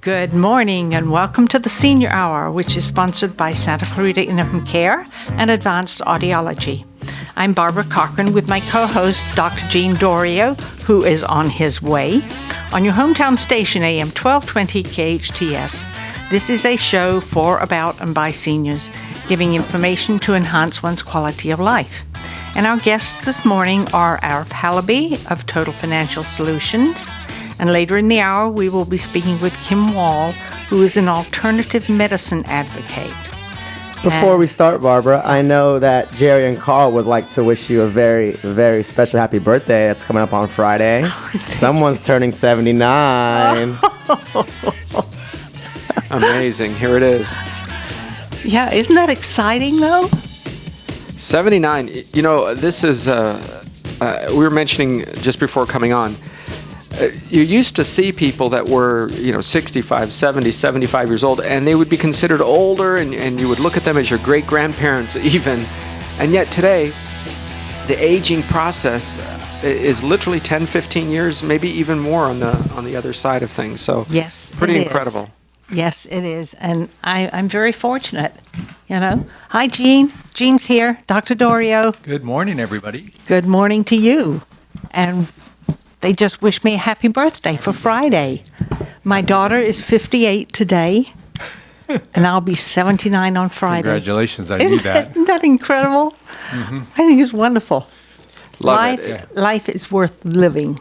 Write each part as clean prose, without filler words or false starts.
Good morning and welcome to the Senior Hour, which is sponsored by Santa Clarita Infant Care and Advanced Audiology. I'm Barbara Cochran with my co-host, Dr. Gene Dorio, who is on his way, on your hometown station, AM 1220 KHTS. This is a show for, about, and by seniors, giving information to enhance one's quality of life. And our guests this morning are Arif Halaby of Total Financial Solutions. And later in the hour, we will be speaking with Kim Wall, who is an alternative medicine advocate. Before we start, Barbara, I know that Jerry and Carl would like to wish you a very, very special happy birthday. That's coming up on Friday. Someone's turning 79. Amazing. Here it is. Yeah, isn't that exciting, though? 79. You know, this is, we were mentioning just before coming on, you used to see people that were, 65, 70, 75 years old, and they would be considered older, and you would look at them as your great-grandparents even. And yet today, the aging process is literally 10, 15 years, maybe even more on the other side of things. So yes, pretty incredible. Yes, it is. And I'm very fortunate, Hi, Gene. Gene's here. Dr. Dorio. Good morning, everybody. Good morning to you. And they just wished me a happy birthday for Friday. My daughter is 58 today, and I'll be 79 on Friday. Congratulations, I knew that. Isn't that incredible? Mm-hmm. I think it's wonderful. Life is worth living.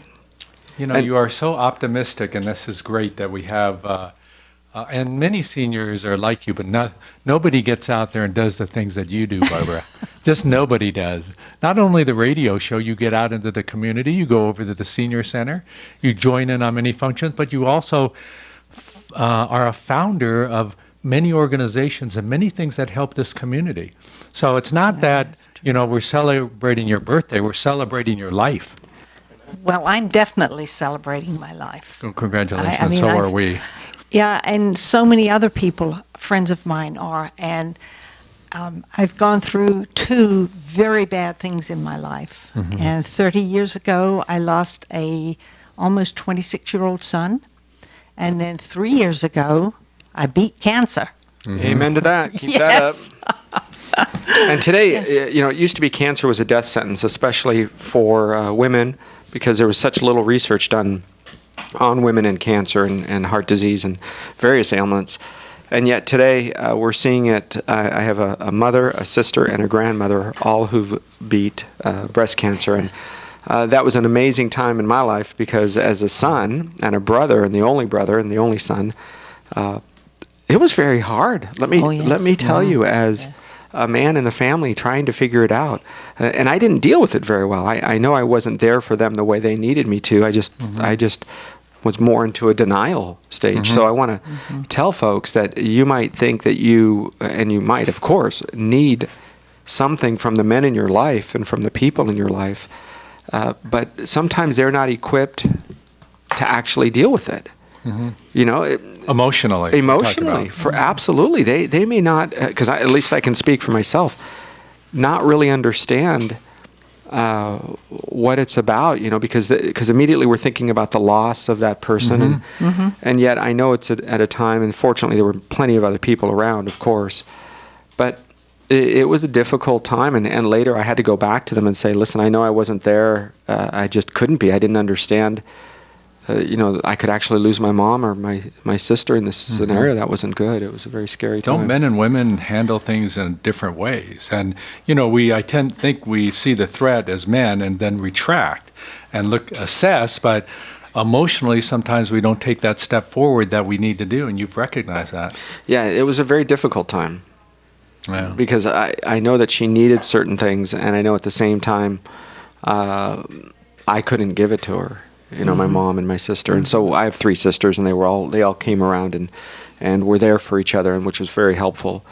You are so optimistic, and this is great that we have, and many seniors are like you, but nobody gets out there and does the things that you do, Barbara. Just nobody does. Not only the radio show, you get out into the community, you go over to the senior center, you join in on many functions, but you also are a founder of many organizations and many things that help this community. So it's not that, we're celebrating your birthday, we're celebrating your life. Well, I'm definitely celebrating my life. Well, congratulations, so are we. Yeah, and so many other people, friends of mine are, and I've gone through two very bad things in my life. Mm-hmm. And 30 years ago, I lost a almost 26-year-old son, and then 3 years ago, I beat cancer. Mm-hmm. Amen to that. Keep that up. And today, it used to be cancer was a death sentence, especially for women, because there was such little research done on women and cancer and heart disease and various ailments. And yet today we're seeing it. I have a mother, a sister, and a grandmother, all who've beat breast cancer. And that was an amazing time in my life because as a son and a brother and the only son, it was very hard. Let me tell you, as a man in the family trying to figure it out. And I didn't deal with it very well. I know I wasn't there for them the way they needed me to. I just was more into a denial stage. Mm-hmm. So I want to tell folks that you might think that you might, of course, need something from the men in your life and from the people in your life. But sometimes they're not equipped to actually deal with it. Mm-hmm. Emotionally, absolutely. They may not, because at least I can speak for myself, not really understand what it's about, because immediately we're thinking about the loss of that person, and yet I know it's at a time, and fortunately there were plenty of other people around, of course, but it was a difficult time, and later I had to go back to them and say, listen, I know I wasn't there, I just couldn't be, I didn't understand. I could actually lose my mom or my sister in this scenario. That wasn't good. It was a very scary time. Don't men and women handle things in different ways? And, I tend to think we see the threat as men and then retract and assess, but emotionally, sometimes we don't take that step forward that we need to do, and you've recognized that. Yeah, it was a very difficult time. Yeah. Because I know that she needed certain things, and I know at the same time I couldn't give it to her. My mom and my sister, and so I have three sisters, and they all came around and were there for each other, and which was very helpful.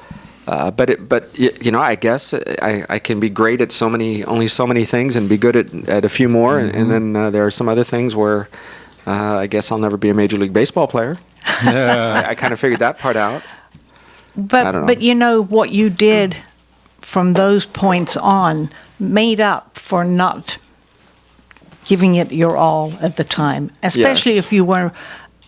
But I guess I can be great at only so many things, and be good at a few more, and then there are some other things where I guess I'll never be a Major League Baseball player. I kind of figured that part out. But what you did from those points on made up for not giving it your all at the time, especially if you were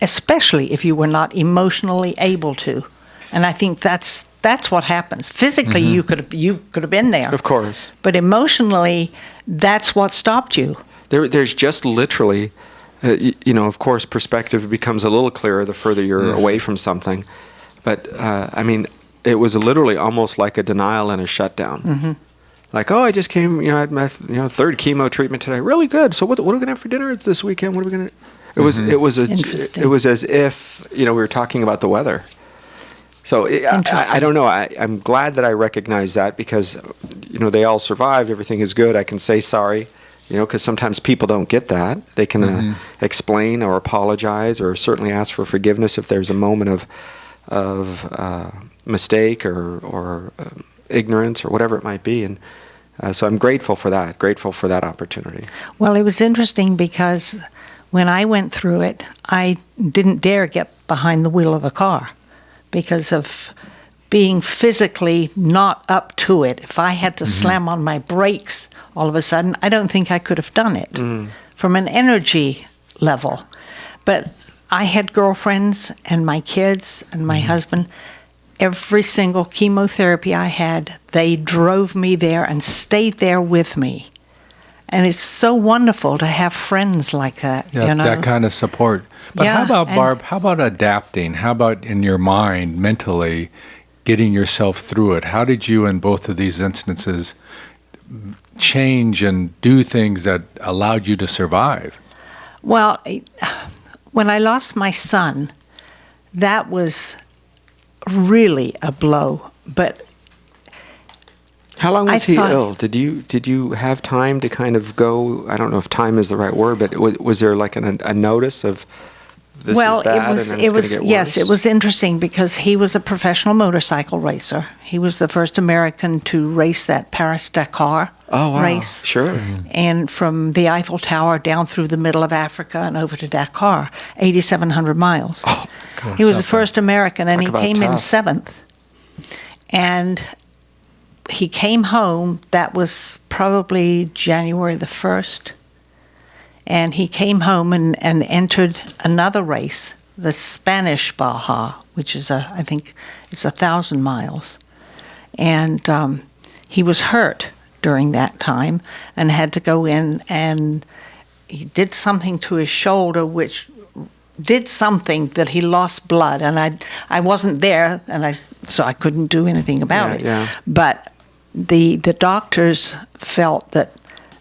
especially if you were not emotionally able to. And I think that's what happens. Physically, you could have been there. Of course. But emotionally, that's what stopped you. There's just literally, of course, perspective becomes a little clearer the further you're away from something. But, it was literally almost like a denial and a shutdown. Mm-hmm. Like, I just came, I had my third chemo treatment today. Really good. So what are we going to have for dinner this weekend? What are we going to... It was as if, we were talking about the weather. So I don't know. I'm glad that I recognize that because, they all survived. Everything is good. I can say sorry, because sometimes people don't get that. They can explain or apologize or certainly ask for forgiveness if there's a moment of mistake or ignorance or whatever it might be. And so I'm grateful for that opportunity. Well, it was interesting because when I went through it, I didn't dare get behind the wheel of a car because of being physically not up to it. If I had to slam on my brakes all of a sudden, I don't think I could have done it from an energy level. But I had girlfriends and my kids and my husband. Every single chemotherapy I had, they drove me there and stayed there with me. And it's so wonderful to have friends like that, that kind of support. But how about, Barb, how about adapting? How about in your mind, mentally, getting yourself through it? How did you, in both of these instances, change and do things that allowed you to survive? Well, when I lost my son, that was really a blow. But how long was he ill? Did you have time to kind of go? I don't know if time is the right word, but was there like a notice of this is bad it was interesting because he was a professional motorcycle racer. He was the first American to race that Paris-Dakar race. Sure. Mm-hmm. And from the Eiffel Tower down through the middle of Africa and over to Dakar, 8,700 miles. Oh, God, he was the first American, and he came in 7th. And he came home, that was probably January the 1st. And he came home and entered another race, the Spanish Baja, which is I think it's 1,000 miles. And he was hurt during that time and had to go in, and he did something to his shoulder, which did something that he lost blood. And I wasn't there, so I couldn't do anything about it. Yeah. But the doctors felt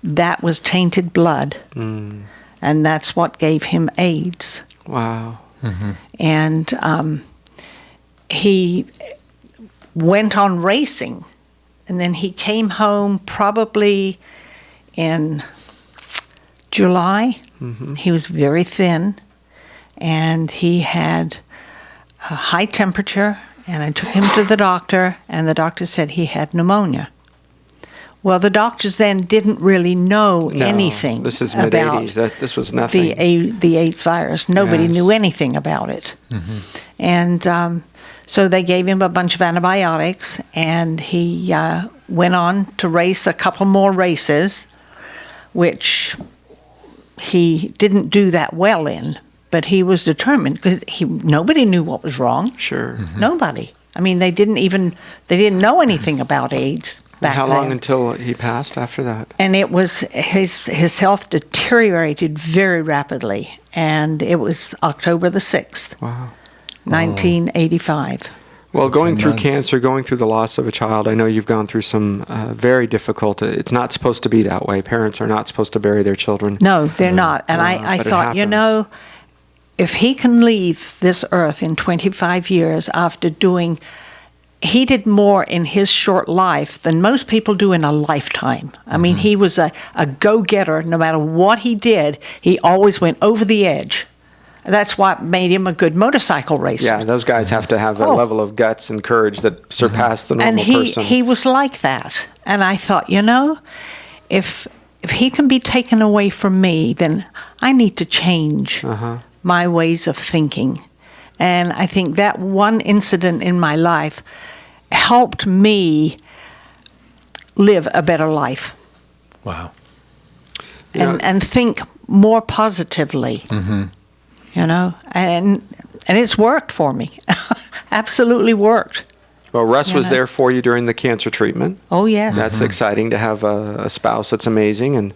that was tainted blood, and that's what gave him AIDS. Wow. Mm-hmm. And he went on racing, and then he came home probably in July. Mm-hmm. He was very thin, and he had a high temperature, and I took him to the doctor, and the doctor said he had pneumonia. Well, the doctors then didn't really know anything. This is mid-'80s. This was nothing. The AIDS virus. Nobody knew anything about it. Mm-hmm. And so they gave him a bunch of antibiotics, and he went on to race a couple more races, which he didn't do that well in. But he was determined because nobody knew what was wrong. Sure. Mm-hmm. Nobody. I mean, they didn't know anything about AIDS. How long until he passed after that? And it was his health deteriorated very rapidly, and it was October the 6th, 1985. Well, going through cancer, going through the loss of a child, I know you've gone through some very difficult. It's not supposed to be that way. Parents are not supposed to bury their children. No, they're not. And I thought, if he can leave this earth in 25 years after doing. He did more in his short life than most people do in a lifetime. I mean, he was a go-getter. No matter what he did, he always went over the edge. That's what made him a good motorcycle racer. Yeah, those guys have to have a level of guts and courage that surpass the normal person. And he was like that. And I thought, if he can be taken away from me, then I need to change my ways of thinking. And I think that one incident in my life helped me live a better life. Wow. And think more positively. Mm-hmm. you know, and it's worked for me. Absolutely worked. Well, Russ was know. there for you during the cancer treatment. Oh, yes. That's exciting to have a spouse that's amazing,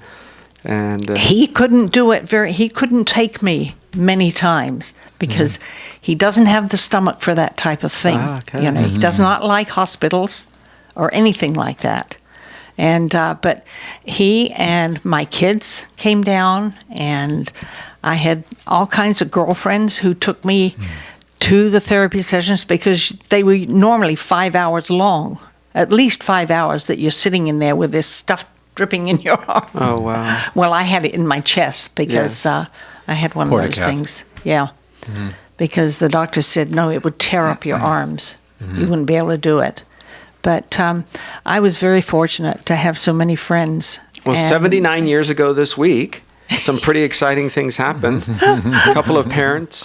and He couldn't do it he couldn't take me many times because he doesn't have the stomach for that type of thing. Okay. You know, he does not like hospitals or anything like that. And but he and my kids came down, and I had all kinds of girlfriends who took me to the therapy sessions because they were normally 5 hours long, at least 5 hours that you're sitting in there with this stuff dripping in your arm. Oh, wow. Well, I had it in my chest because Yes. I had one of those Portacath. things. Yeah. Because the doctor said, no, it would tear up your arms. You wouldn't be able to do it. But I was very fortunate to have so many friends. Well, And 79 years ago this week, some pretty exciting things happened. A couple of parents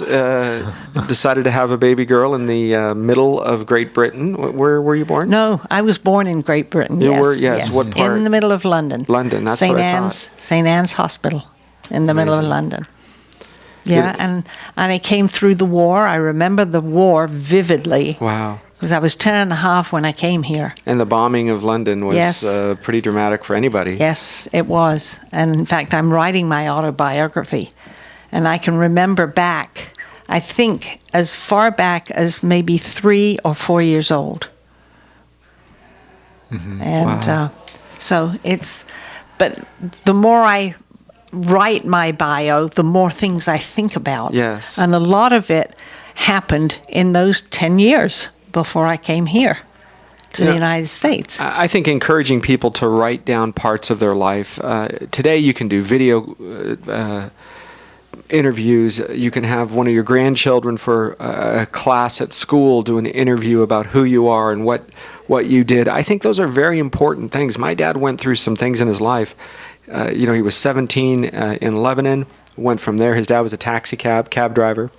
decided to have a baby girl in the middle of Great Britain. Where were you born? No, I was born in Great Britain. You yes, were? Yes. What part? In the middle of London. London, that's St. what I Anne's, thought. St. Anne's Hospital in the middle of London. Yeah, and I came through the war. I remember the war vividly Wow. because I was 10 and a half when I came here. And the bombing of London was Yes. pretty dramatic for anybody. Yes, it was. And in fact, I'm writing my autobiography. And I can remember back, I think as far back as maybe 3 or 4 years old. And Wow. so but the more I write my bio, the more things I think about. Yes. And a lot of it happened in those 10 years before I came here to the United States. I think encouraging people to write down parts of their life. Today you can do video interviews. You can have one of your grandchildren for a class at school do an interview about who you are and what you did. I think those are very important things. My dad went through some things in his life. He was 17 in Lebanon, went from there. His dad was a cab driver.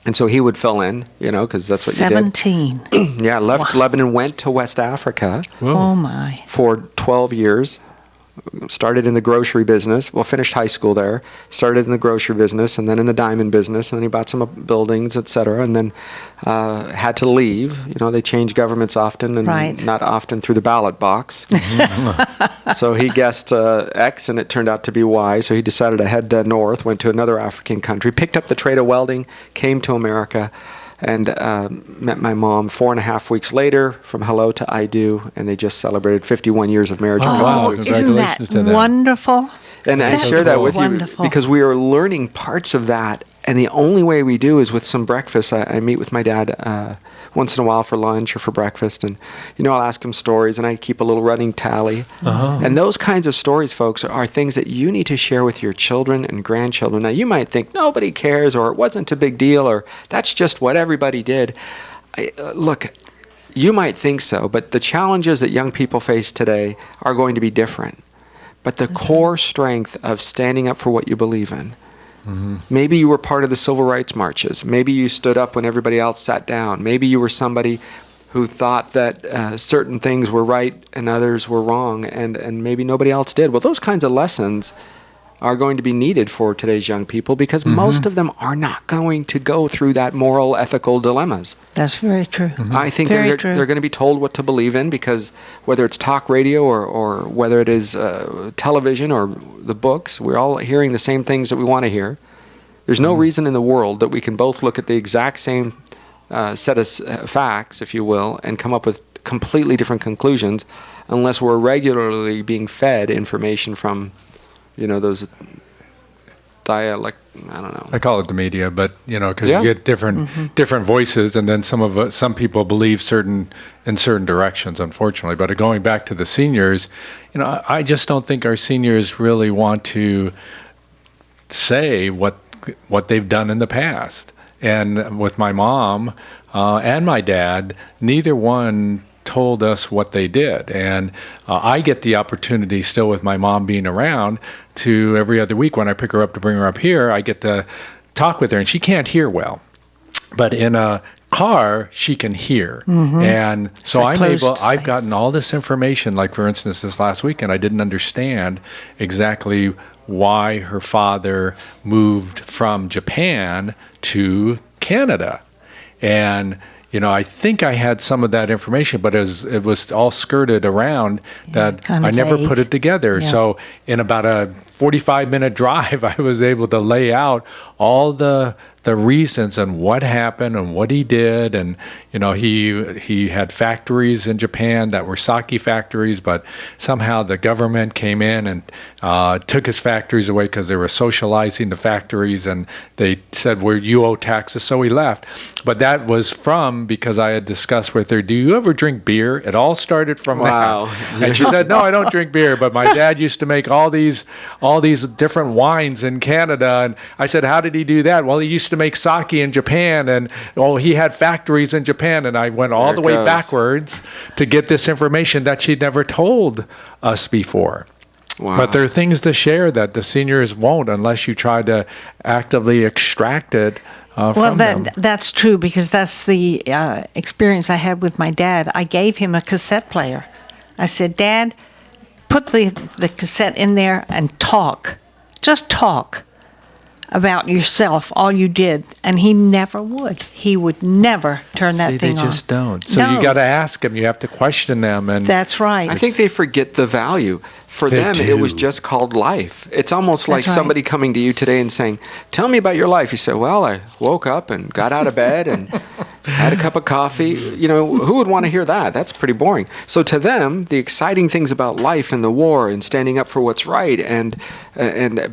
And so he would fill in, because that's what you 17. did. Yeah, left Lebanon, went to West Africa Oh, my. for 12 years. Started in the grocery business. Well, finished high school there. Started in the grocery business, and then in the diamond business. And then he bought some buildings, etc. And then had to leave. They change governments often, and Right. not often through the ballot box. So he guessed X, and it turned out to be Y. So he decided to head north. Went to another African country. Picked up the trade of welding. Came to America. And met my mom 4.5 weeks later from hello to I do, and they just celebrated 51 years of marriage. Oh, a couple wow. of weeks Isn't that Congratulations to them. wonderful? and I That share that was with wonderful. you because we are learning parts of that. And the only way we do is with some breakfast. I meet with my dad once in a while for lunch or for breakfast. And, I'll ask him stories, and I keep a little running tally. And those kinds of stories, folks, are things that you need to share with your children and grandchildren. Now, you might think nobody cares, or it wasn't a big deal, or that's just what everybody did. Look, you might think so, but the challenges that young people face today are going to be different. But the core strength of standing up for what you believe in. Maybe you were part of the civil rights marches. Maybe you stood up when everybody else sat down. Maybe you were somebody who thought that certain things were right and others were wrong, and maybe nobody else did. Well, those kinds of lessons are going to be needed for today's young people because most of them are not going to go through that moral, ethical dilemmas. That's very true. I think Very they're true. going to be told what to believe in because whether it's talk radio or whether it is television or the books, we're all hearing the same things that we want to hear. There's no reason in the world that we can both look at the exact same set of facts, if you will, and come up with completely different conclusions unless we're regularly being fed information from, those dialect, I don't know. I call it the media, but because Yeah. you get different voices, and then some people believe in certain directions, unfortunately. But going back to the seniors, I just don't think our seniors really want to say what they've done in the past. And with my mom and my dad, neither one told us what they did. And I get the opportunity still with my mom being around to every other week when I pick her up to bring her up here, I get to talk with her, and she can't hear well. But in a car, she can hear. And so I've gotten all this information, like for instance, this last weekend, I didn't understand exactly why her father moved from Japan to Canada. And I think I had some of that information, but it was all skirted around that I never put it together. Yeah. So in about a 45-minute drive, I was able to lay out all the reasons and what happened and what he did. And he had factories in Japan that were sake factories, but somehow the government came in and took his factories away because they were socializing the factories, and they said, well, you owe taxes, so he left. But that was because I had discussed with her, do you ever drink beer? It all started from Wow. that. And she said, no, I don't drink beer, but my dad used to make all these different wines in Canada. And I said, how did he do that? Well, he used to make sake in Japan, and he had factories in Japan. And I went all the way backwards to get this information that she'd never told us before. Wow. But there are things to share that the seniors won't unless you try to actively extract it from them. That's true, because that's the experience I had with my dad. I gave him a cassette player. I said, Dad, put the cassette in there and talk. Just talk about yourself, all you did. And he never would. He would never turn that thing on. They just don't. So you got to ask them. You have to question them. And that's right. I think they forget the value. For them, it was just called life. It's almost like somebody coming to you today and saying, tell me about your life. You say, well, I woke up and got out of bed and had a cup of coffee. Who would want to hear that? That's pretty boring. So to them, the exciting things about life and the war and standing up for what's right and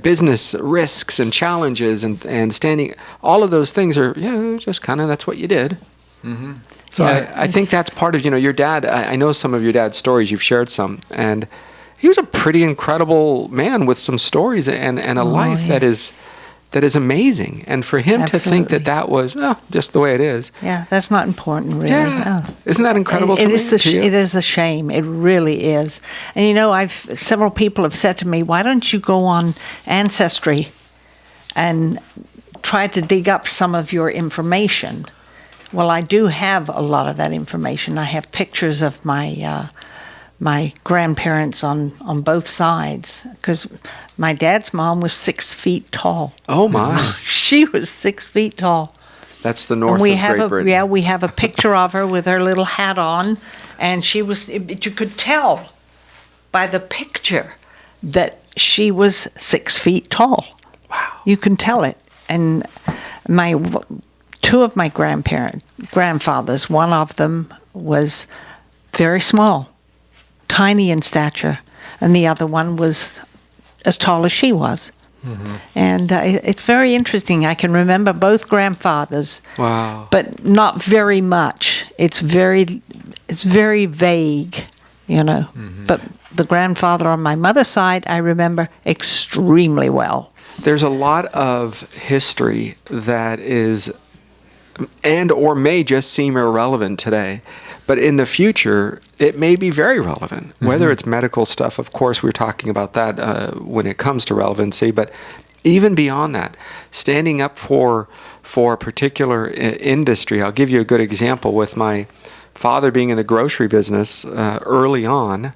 business risks and challenges and standing, all of those things are, just kind of, that's what you did. Mm-hmm. So I think that's part of, your dad. I know some of your dad's stories. You've shared some. And he was a pretty incredible man with some stories and a life that is amazing. And for him to think that was just the way it is. Yeah, that's not important, really. Yeah. Isn't that incredible to me? It is a shame. It really is. And several people have said to me, why don't you go on Ancestry and try to dig up some of your information? Well, I do have a lot of that information. I have pictures of my grandparents on both sides, because my dad's mom was 6 feet tall. Oh my! She was 6 feet tall. That's the north of Great Britain. We have a picture of her with her little hat on, and you could tell by the picture that she was 6 feet tall. Wow! You can tell it. And two of my grandfathers, one of them was very small, tiny in stature, and the other one was as tall as she was. Mm-hmm. And it's very interesting. I can remember both grandfathers. Wow! But not very much. It's very vague, Mm-hmm. But the grandfather on my mother's side, I remember extremely well. There's a lot of history that is or may just seem irrelevant today. But in the future, it may be very relevant. Mm-hmm. Whether it's medical stuff, of course, we're talking about that when it comes to relevancy. But even beyond that, standing up for a particular industry. I'll give you a good example with my father being in the grocery business early on,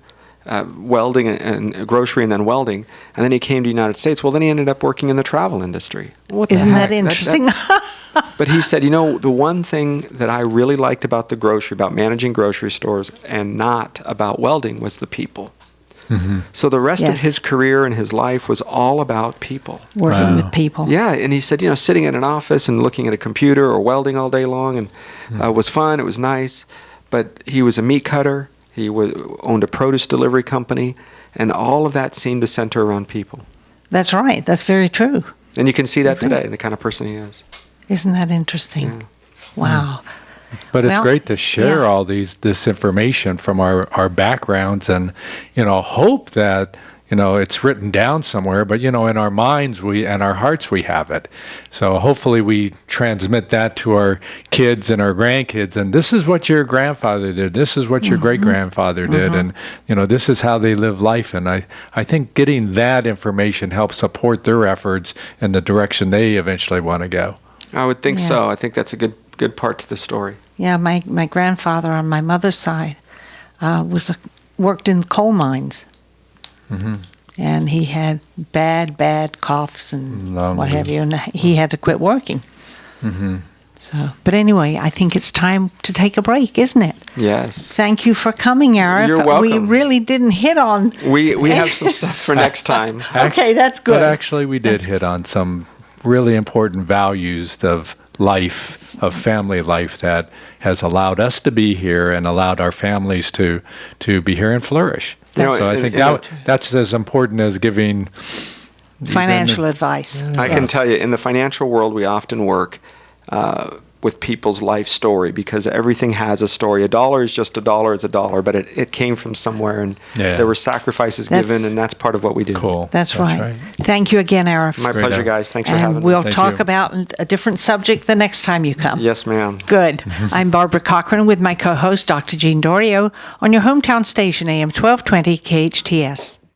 welding and grocery and then welding. And then he came to the United States. Well, then he ended up working in the travel industry. Isn't that interesting? But he said, the one thing that I really liked about about managing grocery stores and not about welding was the people. Mm-hmm. So the rest of his career and his life was all about people. Working with people. Yeah, and he said, sitting in an office and looking at a computer or welding all day long and was fun, it was nice. But he was a meat cutter, he owned a produce delivery company, and all of that seemed to center around people. That's right, that's very true. And you can see that today in the kind of person he is. Isn't that interesting? Yeah. Wow. But it's great to share all this information from our backgrounds and, hope that, it's written down somewhere, but, in our minds and our hearts we have it. So hopefully we transmit that to our kids and our grandkids. And this is what your grandfather did. This is what your great-grandfather did. And, this is how they live life. And I think getting that information helps support their efforts in the direction they eventually want to go. I would think so. I think that's a good part to the story. Yeah, my grandfather on my mother's side worked in coal mines. Mm-hmm. and he had bad coughs and Long what have week. you, and he had to quit working. So, but anyway, I think it's time to take a break, isn't it? Yes. Thank you for coming, Arif. You're We welcome. really didn't hit on. We have some stuff for next time. Okay, that's good. But actually, we did hit on some really important values of life, of family life, that has allowed us to be here and allowed our families to be here and flourish. You know, So I think that's as important as giving Financial advice. I can tell you, in the financial world, we often work with people's life story, because everything has a story. A dollar is just a dollar, it's a dollar, but it came from somewhere, and there were sacrifices given, and that's part of what we do. Cool. That's right. Thank you again, Arif. My pleasure, guys. Thanks for having And me. we'll Thank talk you. about a different subject the next time you come. Yes, ma'am. Good. I'm Barbara Cochran with my co-host, Dr. Jean Dorio, on your hometown station, AM 1220 KHTS.